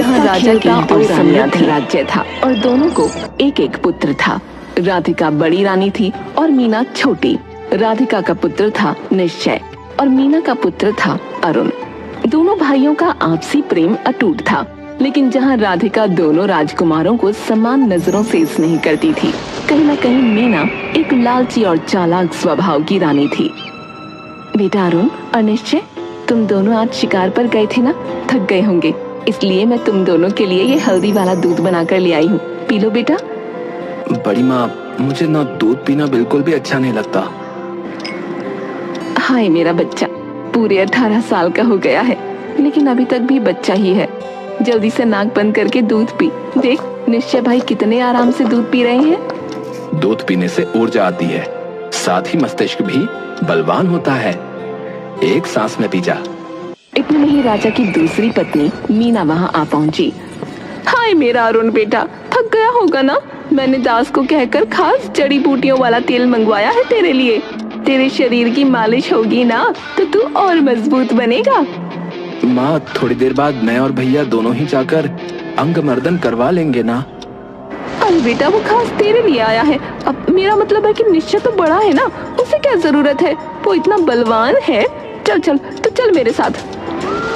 जहाँ राजा की दो रानियां थी, राज्य था और दोनों को एक एक पुत्र था। राधिका बड़ी रानी थी और मीना छोटी। राधिका का पुत्र था निश्चय और मीना का पुत्र था अरुण। दोनों भाइयों का आपसी प्रेम अटूट था, लेकिन जहाँ राधिका दोनों राजकुमारों को समान नजरों से स्नेह करती थी, कहीं न कहीं मीना एक लालची और चालाक स्वभाव की रानी थी। बेटा अरुण और निश्चय, तुम दोनों आज शिकार पर गए थे ना, थक गए होंगे, इसलिए मैं तुम दोनों के लिए ये हल्दी वाला दूध बनाकर ले आई हूँ, पी लो बेटा। बड़ी माँ, मुझे ना दूध पीना बिल्कुल भी अच्छा नहीं लगता। हाय मेरा बच्चा, पूरे 18 साल का हो गया है, लेकिन अभी तक भी बच्चा ही है। जल्दी से नाक बंद करके दूध पी। देख निश्चय भाई कितने आराम से दूध पी रहे हैं। दूध पीने से ऊर्जा आती है, साथ ही मस्तिष्क भी बलवान होता है। एक सांस में पी जा। इतने में ही राजा की दूसरी पत्नी मीना वहाँ आ पहुँची। हाय मेरा अरुण बेटा, थक गया होगा ना, मैंने दास को कहकर खास जड़ी बूटियों वाला तेल मंगवाया है तेरे लिए। तेरे शरीर की मालिश होगी ना तो तू और मजबूत बनेगा। माँ, थोड़ी देर बाद मैं और भैया दोनों ही जाकर अंग मर्दन करवा लेंगे ना। अरे बेटा, वो खास तेरे लिए आया है। अब मेरा मतलब है कि निश्चय तो बड़ा है ना, उसे क्या जरूरत है, वो इतना बलवान है। चल चल तो चल मेरे साथ।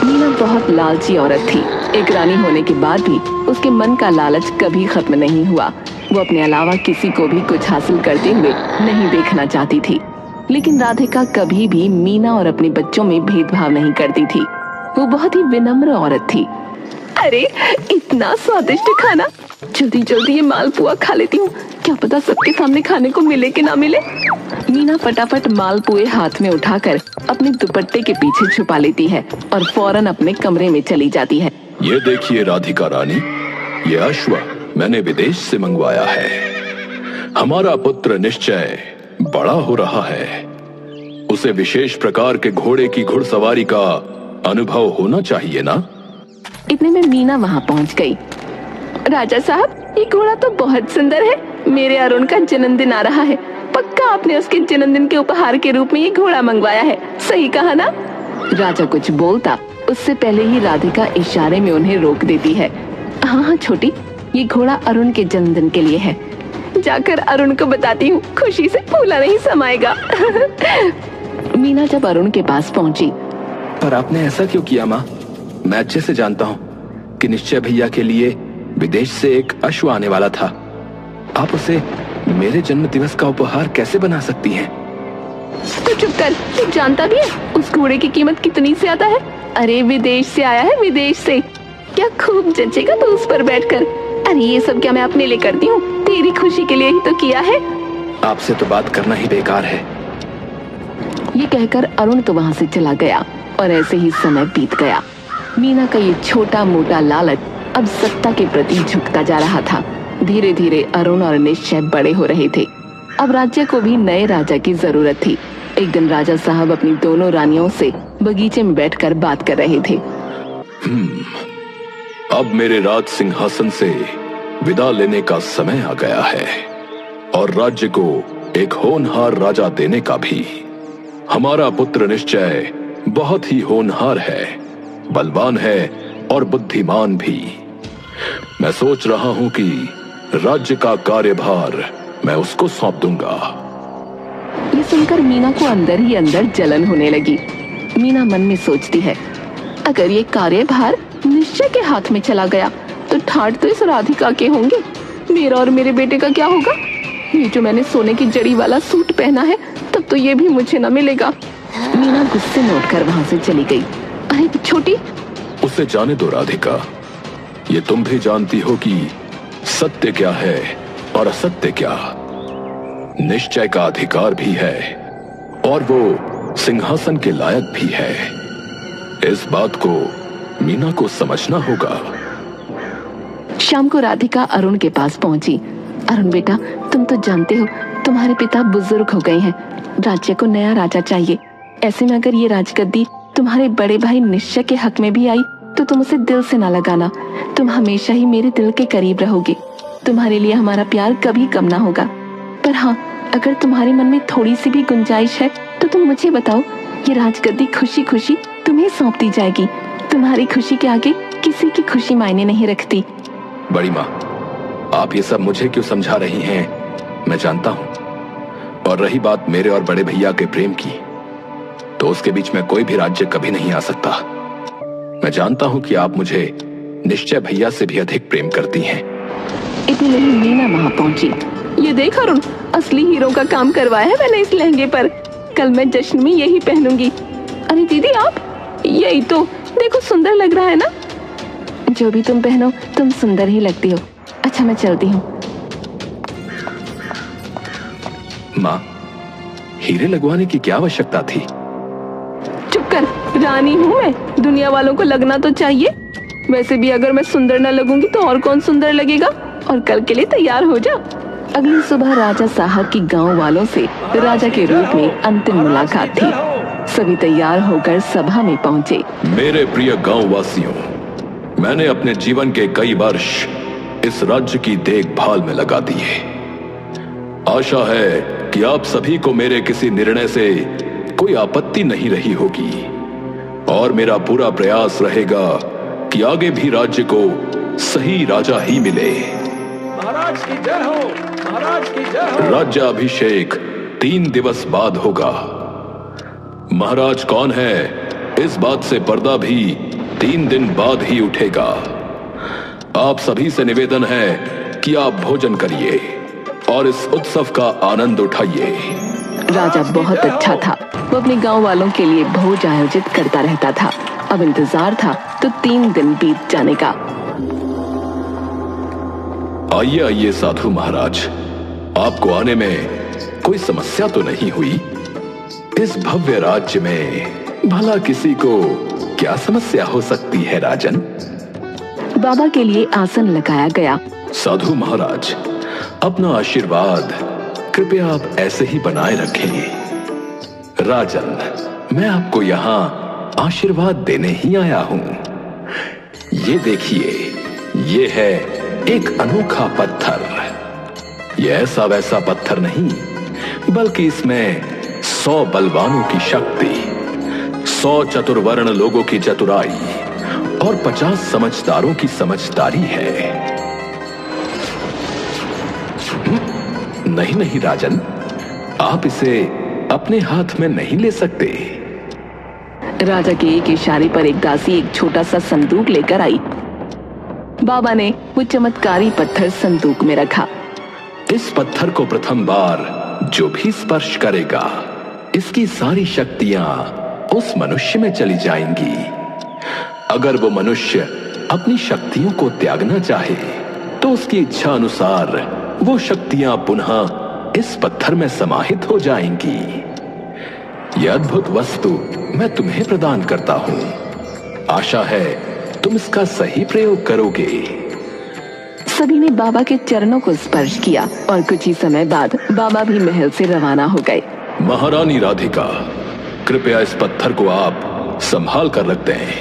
मीना बहुत लालची औरत थी। एक रानी होने के बाद भी उसके मन का लालच कभी खत्म नहीं हुआ। वो अपने अलावा किसी को भी कुछ हासिल करते हुए नहीं देखना चाहती थी। लेकिन राधिका कभी भी मीना और अपने बच्चों में भेदभाव नहीं करती थी। वो बहुत ही विनम्र औरत थी। अरे इतना स्वादिष्ट खाना, जल्दी जल्दी ये मालपुआ खा लेती हूँ, क्या पता सबके सामने खाने को मिले कि ना मिले। मीना फटाफट मालपुए हाथ में उठाकर अपने दुपट्टे के पीछे छुपा लेती है और फौरन अपने कमरे में चली जाती है। ये देखिए राधिका रानी, ये अश्व मैंने विदेश से मंगवाया है। हमारा पुत्र निश्चय बड़ा हो रहा है, उसे विशेष प्रकार के घोड़े की घुड़सवारी का अनुभव होना चाहिए ना। इतने में मीना वहाँ पहुँच गई। राजा साहब, ये घोड़ा तो बहुत सुंदर है। मेरे अरुण का जन्मदिन आ रहा है, पक्का आपने उसके जन्मदिन के उपहार के रूप में ये घोड़ा मंगवाया है, सही कहा ना। राजा कुछ बोलता उससे पहले ही राधिका इशारे में उन्हें रोक देती है। हाँ हाँ छोटी, ये घोड़ा अरुण के जन्मदिन के लिए है। जाकर अरुण को बताती हूँ, खुशी से फूला नहीं समाएगा। मीना जब अरुण के पास पहुँची। पर आपने ऐसा क्यों किया माँ? मैं अच्छे से जानता हूँ कि निश्चय भैया के लिए विदेश से एक अश्व आने वाला था। आप उसे मेरे जन्म दिवस का उपहार कैसे बना सकती हैं? तो चुप कर, तू जानता भी है उस घोड़े की कीमत कितनी ज्यादा है। अरे विदेश से आया है, विदेश से। क्या खूब जचेगा तो उस पर बैठकर। अरे ये सब क्या मैं अपने लिए करती हूँ, तेरी खुशी के लिए ही तो किया है। आपसे तो बात करना ही बेकार है। ये कहकर अरुण तो वहाँ से चला गया और ऐसे ही समय बीत गया। मीना का ये छोटा मोटा लालच अब सत्ता के प्रति झुकता जा रहा था। धीरे धीरे अरुण और निश्चय बड़े हो रहे थे। अब राज्य को भी नए राजा की जरूरत थी। एक दिन राजा साहब अपनी दोनों रानियों से बगीचे में बैठकर बात कर रहे थे। अब मेरे राज सिंहासन से विदा लेने का समय आ गया है और राज्य को एक होनहार राजा देने का भी। हमारा पुत्र निश्चय बहुत ही होनहार है, बलवान है और बुद्धिमान भी। मैं सोच रहा हूं कि राज्य का कार्यभार मैं उसको सौंप दूंगा। ये सुनकर मीना को अंदर ही अंदर जलन होने लगी। मीना मन में सोचती है, अगर ये कार्यभार निश्चय के हाथ में चला गया तो ठाट तो इस राधिका के होंगे। मेरा और मेरे बेटे का क्या होगा? ये जो मैंने सोने की जड़ी वाला सूट पहना है, तब तो ये भी मुझे न मिलेगा। मीना गुस्से में उठकर वहाँ से चली गई। अरे छोटी, उसे जाने दो राधिका, ये तुम भी जानती हो कि सत्य क्या है और असत्य क्या। निश्चय का अधिकार भी है और वो सिंहासन के लायक भी है। इस बात को मीना को समझना होगा। शाम को राधिका अरुण के पास पहुंची। अरुण बेटा, तुम तो जानते हो तुम्हारे पिता बुजुर्ग हो गए हैं, राज्य को नया राजा चाहिए। ऐसे में अगर ये राजगद्दी तुम्हारे बड़े भाई निश्चय के हक में भी आई तो तुम उसे दिल से ना लगाना। तुम हमेशा ही मेरे दिल के करीब रहोगे। तुम्हारे लिए हमारा प्यार कभी कम ना होगा। पर हाँ, अगर तुम्हारे मन में थोड़ी सी भी गुंजाइश है तो तुम मुझे बताओ, ये राजगद्दी खुशी खुशी तुम्हें सौंप दी जाएगी। तुम्हारी खुशी के आगे किसी की खुशी मायने नहीं रखती। बड़ी माँ, आप ये सब मुझे क्यों समझा रही हैं, मैं जानता हूं। और रही बात मेरे और बड़े भैया के प्रेम की, तो उसके बीच में कोई भी राज्य कभी नहीं आ सकता। मैं जानता हूं कि आप मुझे निश्चय भैया से भी अधिक प्रेम करती हैं। इतनी नहीं मीना वहां पहुंची। ये देख अरुण, असली हीरो का काम करवाया है मैंने इस लहंगे पर। कल मैं जश्न में यही पहनूंगी। अरे दीदी आप, यही तो देखो, सुंदर लग रहा है ना। जो भी तुम पहनो तुम सुंदर ही लगती हो। अच्छा मैं चलती हूँ। माँ, हीरे लगवाने की क्या आवश्यकता थी? चुप कर, रानी हूँ मैं, दुनिया वालों को लगना तो चाहिए। वैसे भी अगर मैं सुंदर न लगूंगी तो और कौन सुंदर लगेगा। और कल के लिए तैयार हो जा। अगली सुबह राजा साहब की गांव वालों से राजा के रूप में अंतिम मुलाकात थी। सभी तैयार होकर सभा में पहुंचे। मेरे प्रिय गांव वासियों, मैंने अपने जीवन के कई वर्ष इस राज्य की देखभाल में लगा दिए। आशा है कि आप सभी को मेरे किसी निर्णय से कोई आपत्ति नहीं रही होगी, और मेरा पूरा प्रयास रहेगा कि आगे भी राज्य को सही राजा ही मिले। महाराज की जय हो, महाराज की जय हो। राज्याभिषेक 3 दिवस बाद होगा। महाराज कौन है, इस बात से पर्दा भी 3 दिन बाद ही उठेगा। आप सभी से निवेदन है कि आप भोजन करिए और इस उत्सव का आनंद उठाइए। राजा बहुत अच्छा था। वो अपने गांव वालों के लिए भोज आयोजित करता रहता था। अब इंतजार था तो 3 दिन बीत जाने का। आइए आइए साधु महाराज, आपको आने में कोई समस्या तो नहीं हुई? इस भव्य राज्य में भला किसी को क्या समस्या हो सकती है राजन? बाबा के लिए आसन लगाया गया। साधु महाराज, अपना आशीर्वाद कृपया आप ऐसे ही बनाए रखें। राजन, मैं आपको यहाँ आशीर्वाद देने ही आया हूँ। ये देखिए, ये है एक अनोखा पत्थर। ये ऐसा वैसा पत्थर नहीं, बल्कि इसमें 100 बलवानों की शक्ति, 100 चतुर्वर्ण लोगों की चतुराई और 50 समझदारों की समझदारी है। नहीं नहीं राजन, आप इसे अपने हाथ में नहीं ले सकते। राजा के एक इशारे पर एक दासी एक छोटा सा संदूक लेकर आई। बाबा ने वो चमत्कारी पत्थर संदूक में रखा। इस पत्थर को प्रथम बार जो भी स्पर्श करेगा, इसकी सारी शक्तियां उस मनुष्य में चली जाएंगी। अगर वो मनुष्य अपनी शक्तियों को त्यागना चाहे तो उसकी इच्छा अनुसार वो शक्तियां पुनः इस पत्थर में समाहित हो जाएंगी। यह अद्भुत वस्तु मैं तुम्हें प्रदान करता हूं। आशा है तुम इसका सही प्रयोग करोगे। सभी ने बाबा के चरणों को स्पर्श किया और कुछ ही समय बाद बाबा भी महल से रवाना हो गए। महारानी राधिका, कृपया इस पत्थर को आप संभाल कर रखते हैं।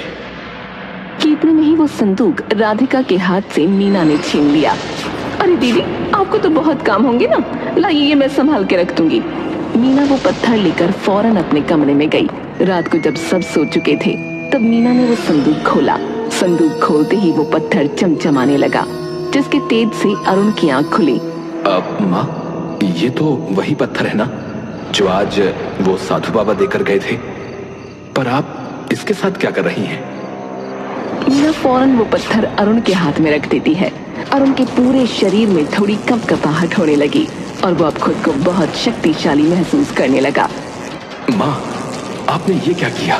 कि इतने में ही वो संदूक राधिका के हाथ से मीना ने छीन लिया। अरे दीदी, आपको तो बहुत काम होंगे ना, लाइए ये मैं संभाल के रख दूंगी। मीना वो पत्थर लेकर फौरन अपने कमरे में गई। रात को जब सब सो चुके थे तब मीना ने वो संदूक खोला। संदूक खोलते ही वो पत्थर चमचमाने लगा, जिसके तेज से अरुण की आंख खुली। माँ, ये तो वही पत्थर है ना जो आज वो साधु बाबा देकर गए थे, पर आप इसके साथ क्या कर रही हैं? मीना फौरन वो पत्थर अरुण के हाथ में रख देती है। अरुण के पूरे शरीर में थोड़ी कंपकपाहट होने लगी और वो अब खुद को बहुत शक्तिशाली महसूस करने लगा। माँ, आपने ये क्या किया?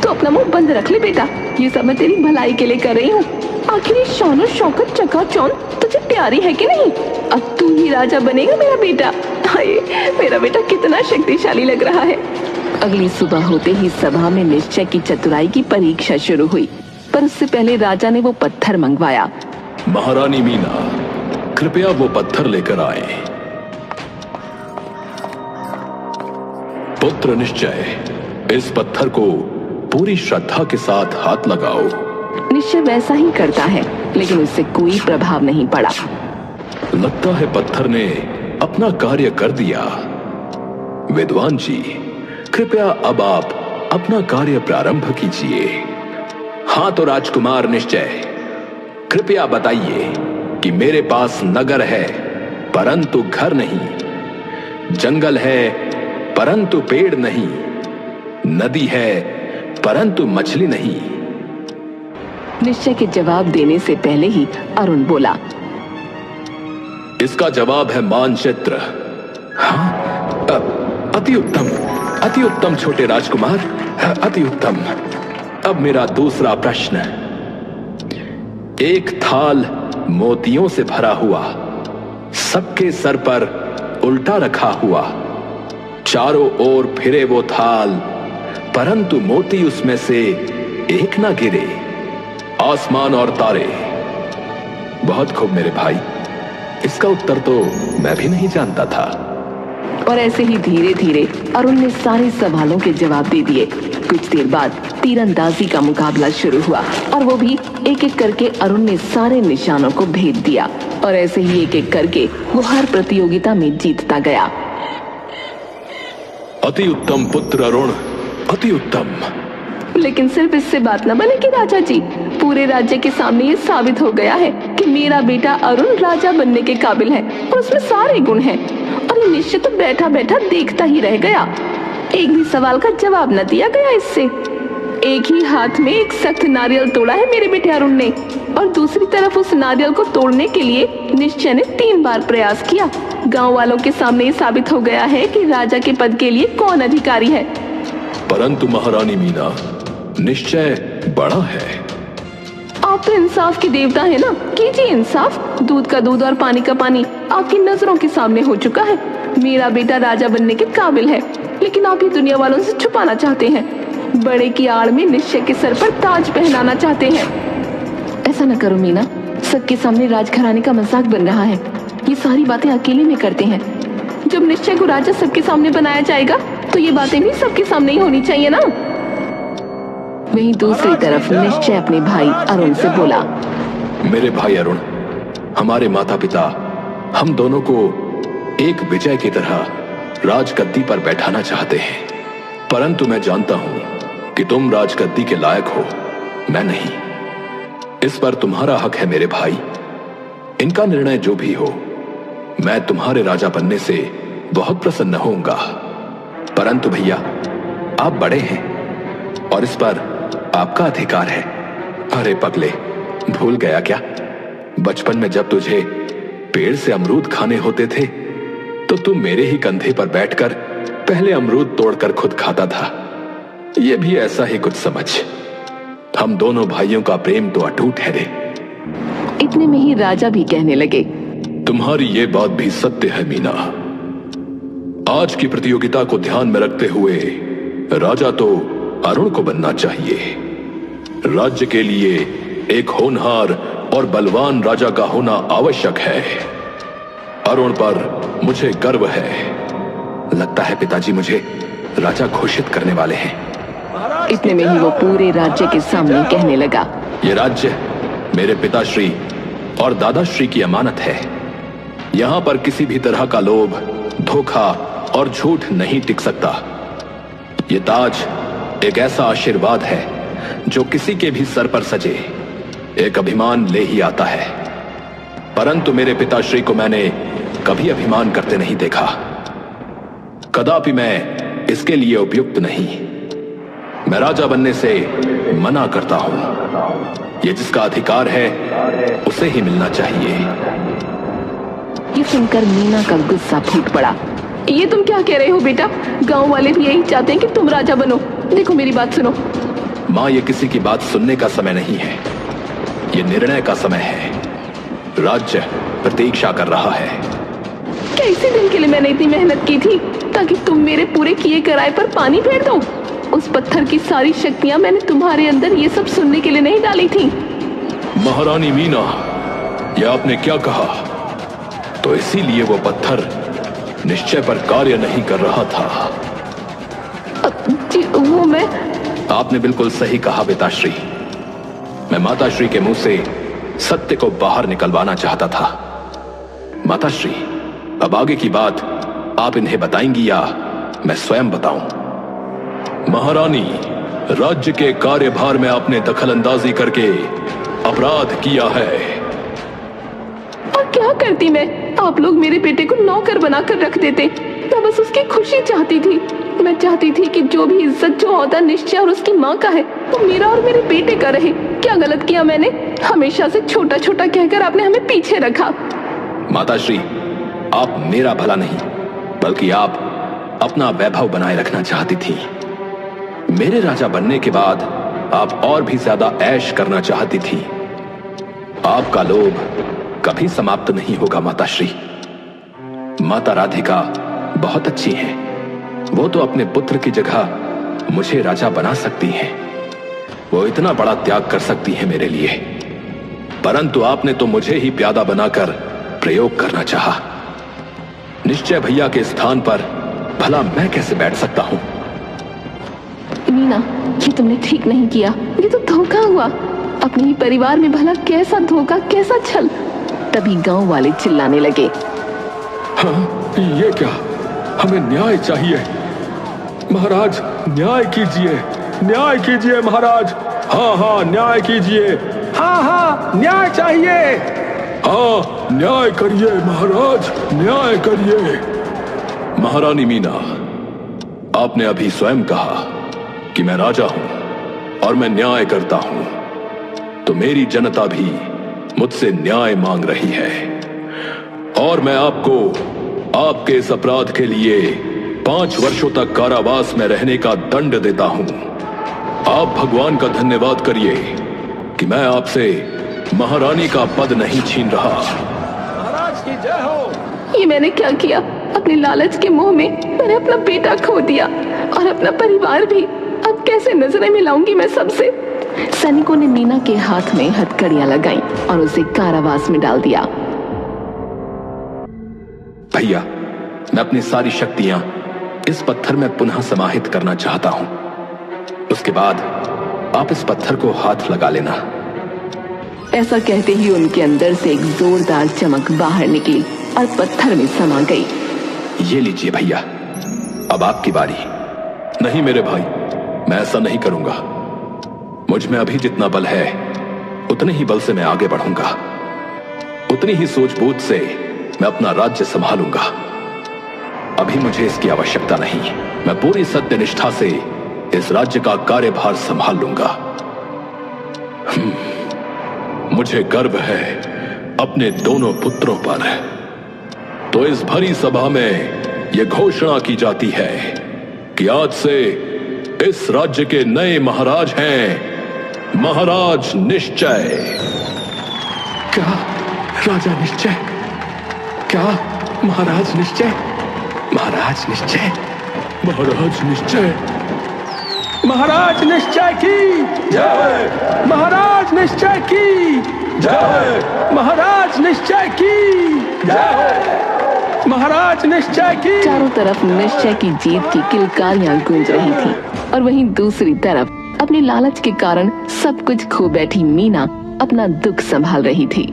तो अपना मुंह बंद रख ले बेटा, ये सब मैं तेरी भलाई के लिए कर रही हूँ। आखिर ये शान और शौकत चकाचौंध तुझे प्यारी है कि नहीं? अब तू ही राजा बनेगा मेरा बेटा। हाय, मेरा बेटा कितना शक्तिशाली लग रहा है। अगली सुबह होते ही सभा में निश्चय की चतुराई की परीक्षा शुरू हुई, पर उससे पहले राजा ने वो पत्थर मंगवाया। महारानी मीना, कृपया वो पत्थर लेकर आए। पुत्र निश्चय, इस पत्थर को पूरी श्रद्धा के साथ हाथ लगाओ। निश्चय वैसा ही करता है, लेकिन उससे कोई प्रभाव नहीं पड़ा। लगता है पत्थर ने अपना कार्य कर दिया। विद्वान जी, कृपया अब आप अपना कार्य प्रारंभ कीजिए। हाँ तो राजकुमार निश्चय, कृपया बताइए कि मेरे पास नगर है परंतु घर नहीं, जंगल है परंतु पेड़ नहीं, नदी है परंतु मछली नहीं। निश्चय के जवाब देने से पहले ही अरुण बोला, इसका जवाब है मानचित्र। हाँ, अति उत्तम, अति उत्तम छोटे राजकुमार, अति उत्तम। अब मेरा दूसरा प्रश्न। एक थाल मोतियों से भरा हुआ, सबके सर पर उल्टा रखा हुआ, चारों ओर फिरे वो थाल, परंतु मोती उसमें से एक ना गिरे। आसमान और तारे। बहुत खूब मेरे भाई, इसका उत्तर तो मैं भी नहीं जानता था। और ऐसे ही धीरे धीरे अरुण ने सारे सवालों के जवाब दे दिए। कुछ देर बाद तीरंदाजी का मुकाबला शुरू हुआ और वो भी एक एक करके अरुण ने सारे निशानों को भेद दिया और ऐसे ही एक एक करके वो हर प्रतियोगिता में जीतता गया। अति उत्तम पुत्र अरुण, अति उत्तम। लेकिन सिर्फ इससे बात न बनेगी राजा जी, पूरे राज्य के सामने ये साबित हो गया है कि मेरा बेटा अरुण राजा बनने के काबिल है और उसमें सारे गुण हैं। और ये निश्चय तो बैठा बैठा देखता ही रह गया, एक भी सवाल का जवाब न दिया गया इससे। एक ही हाथ में एक सख्त नारियल तोड़ा है मेरे बेटे अरुण ने और दूसरी तरफ उस नारियल को तोड़ने के लिए निश्चय ने 3 बार प्रयास किया। गांव वालों के सामने ये साबित हो गया है कि राजा के पद के लिए कौन अधिकारी है। परंतु महारानी मीना, निश्चय बड़ा है। आप तो इंसाफ के देवता है ना, कीजिए इंसाफ। दूध का दूध और पानी का पानी आपकी नजरों के सामने हो चुका है। मेरा बेटा राजा बनने के काबिल है, लेकिन आप ये दुनिया वालों से छुपाना चाहते हैं। बड़े की आड़ में निश्चय के सर पर ताज पहनाना चाहते हैं। ऐसा न करो मीना, सबके सामने राजघराने का मजाक बन रहा है। ये सारी बातें अकेले में करते हैं। जब निश्चय को राजा सबके सामने बनाया जाएगा तो ये बातें भी सबके सामने ही होनी चाहिए ना। वहीं दूसरी तरफ निश्चय अपने भाई अरुण से बोला, मेरे भाई अरुण, हमारे माता पिता हम दोनों को एक विजय की तरह राजगद्दी पर बैठाना चाहते हैं, परंतु मैं जानता हूं कि तुम राजगद्दी के लायक हो, मैं नहीं। इस पर तुम्हारा हक है मेरे भाई। इनका निर्णय जो भी हो, मैं तुम्हारे राजा बनने से बहुत प्रसन्न होऊंगा। परंतु भैया, आप बड़े हैं और इस पर आपका अधिकार है। अरे पगले, भूल गया क्या? बचपन में जब तुझे पेड़ से अमरूद खाने होते थे तो तू मेरे ही कंधे पर बैठकर पहले अमरूद तोड़कर खुद खाता था। ये भी ऐसा ही कुछ समझ। हम दोनों भाइयों का प्रेम तो अटूट है रे। इतने में ही राजा भी कहने लगे, तुम्हारी ये बात भी सत्य है मीना। आज की प्रतियोगिता को ध्यान में रखते हुए राजा तो अरुण को बनना चाहिए। राज्य के लिए एक होनहार और बलवान राजा का होना आवश्यक है। अरुण पर मुझे गर्व है। लगता है पिताजी मुझे राजा घोषित करने वाले हैं। इतने में ही वो पूरे राज्य के सामने कहने लगा, ये राज्य मेरे पिताश्री और दादाश्री की अमानत है। यहां पर किसी भी तरह का लोभ, धोखा और झूठ नहीं टिक सकता। ये ताज एक ऐसा आशीर्वाद है जो किसी के भी सर पर सजे एक अभिमान ले ही आता है। परंतु मेरे पिताश्री को मैंने कभी अभिमान करते नहीं देखा। कदापि मैं इसके लिए उपयुक्त नहीं। मैं राजा बनने से मना करता हूं। ये जिसका अधिकार है उसे ही मिलना चाहिए। ये सुनकर मीना का गुस्सा फूट पड़ा। ये तुम क्या कह रहे हो बेटा? गांव वाले भी यही चाहते हैं कि तुम राजा बनो। देखो मेरी बात सुनो। माँ, ये किसी की बात सुनने का समय नहीं है, ये निर्णय का समय है। राज्य प्रतीक्षा कर रहा है। क्या इसी दिन के लिए मैंने इतनी मेहनत की थी ताकि तुम मेरे पूरे किए कराए पर पानी फेर दो? उस पत्थर की सारी शक्तियां मैंने तुम्हारे अंदर ये सब सुनने के लिए नहीं डाली थी। महारानी मीना, यह आपने क्या कहा? तो इसीलिए वो पत्थर निश्चय पर कार्य नहीं कर रहा था। जी वो मैं। आपने बिल्कुल सही कहा पिताश्री। मैं माताश्री के मुंह से सत्य को बाहर निकलवाना चाहता था। माताश्री, अब आगे की बात आप इन्हें बताएंगी या मैं स्वयं बताऊं? महारानी, राज्य के कार्यभार में आपने दखलंदाजी करके अपराध किया है। और क्या करती मैं? आप लोग मेरे बेटे को नौकर बनाकर रख देते। मैं बस उसकी खुशी चाहती थी। मैं चाहती थी कि जो भी इज्जत, जो औहदा निश्चय और उसकी माँ का है, वो मेरा और मेरे बेटे का रहे। क्या गलत किया मैंने? हमेशा से छोटा छोटा कहकर आपने हमें पीछे रखा। माताश्री, आप मेरा भला नहीं बल्कि आप अपना वैभव बनाए रखना चाहती थी। मेरे राजा बनने के बाद आप और भी ज्यादा ऐश करना चाहती थी। आपका लोभ कभी समाप्त नहीं होगा माताश्री। माता राधिका बहुत अच्छी हैं। वो तो अपने पुत्र की जगह मुझे राजा बना सकती हैं। वो इतना बड़ा त्याग कर सकती हैं मेरे लिए, परंतु आपने तो मुझे ही प्यादा बनाकर प्रयोग करना चाहा। निश्चय भैया के स्थान पर भला मैं कैसे बैठ सकता हूं? मीना, ये तुमने ठीक नहीं किया। ये तो धोखा हुआ। अपने ही परिवार में भला कैसा धोखा, कैसा छल। तभी गांव वाले चिल्लाने लगे। हाँ, ये क्या? हमें न्याय चाहिए। महाराज, न्याय कीजिए, न्याय कीजिए महाराज। हाँ हाँ, न्याय कीजिए। हाँ हाँ, न्याय चाहिए। हाँ, न्याय करिए महाराज, न्याय करिए। महारानी मीना, आपने अभी स्वयं कहा कि मैं राजा हूं और मैं न्याय करता हूं, तो मेरी जनता भी मुझसे न्याय मांग रही है और मैं आपको आपके इस अपराध के लिए 5 वर्षों तक कारावास में रहने का दंड देता हूं। आप भगवान का धन्यवाद करिए कि मैं आपसे महारानी का पद नहीं छीन रहा। महाराज की जय हो। ये मैंने क्या किया? अपने लालच के मोह में मैंने अपना बेटा खो दिया और अपना परिवार भी। अब कैसे नजरें मिलाऊंगी मैं सबसे? सैनिकों ने मीना के हाथ में हथकड़ियां लगाई और उसे कारावास में डाल दिया। भैया, मैं अपनी सारी शक्तियां इस पत्थर में पुनः समाहित करना चाहता हूं। उसके बाद आप इस पत्थर को हाथ लगा लेना। ऐसा कहते ही उनके अंदर से एक जोरदार चमक बाहर निकली और पत्थर में समा गई। ये लीजिए भैया, अब आपकी बारी। नहीं मेरे भाई, मैं ऐसा नहीं करूंगा। मुझ में अभी जितना बल है उतने ही बल से मैं आगे बढ़ूंगा। उतनी ही सूझबूझ से मैं अपना राज्य संभालूंगा। अभी मुझे इसकी आवश्यकता नहीं। मैं पूरी सत्यनिष्ठा से इस राज्य का कार्यभार संभाल लूंगा। मुझे गर्व है अपने दोनों पुत्रों पर। तो इस भरी सभा में यह घोषणा की जाती है कि आज से इस राज्य के नए महाराज हैं महाराज निश्चय। क्या राजा निश्चय? क्या महाराज निश्चय? महाराज निश्चय? महाराज निश्चय? महाराज निश्चय की जय। महाराज निश्चय की जय। महाराज निश्चय की जय। महाराज निश्चय की। चारों तरफ निश्चय की जीत की किलकारियां गूंज रही थी और वहीं दूसरी तरफ अपने लालच के कारण सब कुछ खो बैठी मीना अपना दुख संभाल रही थी।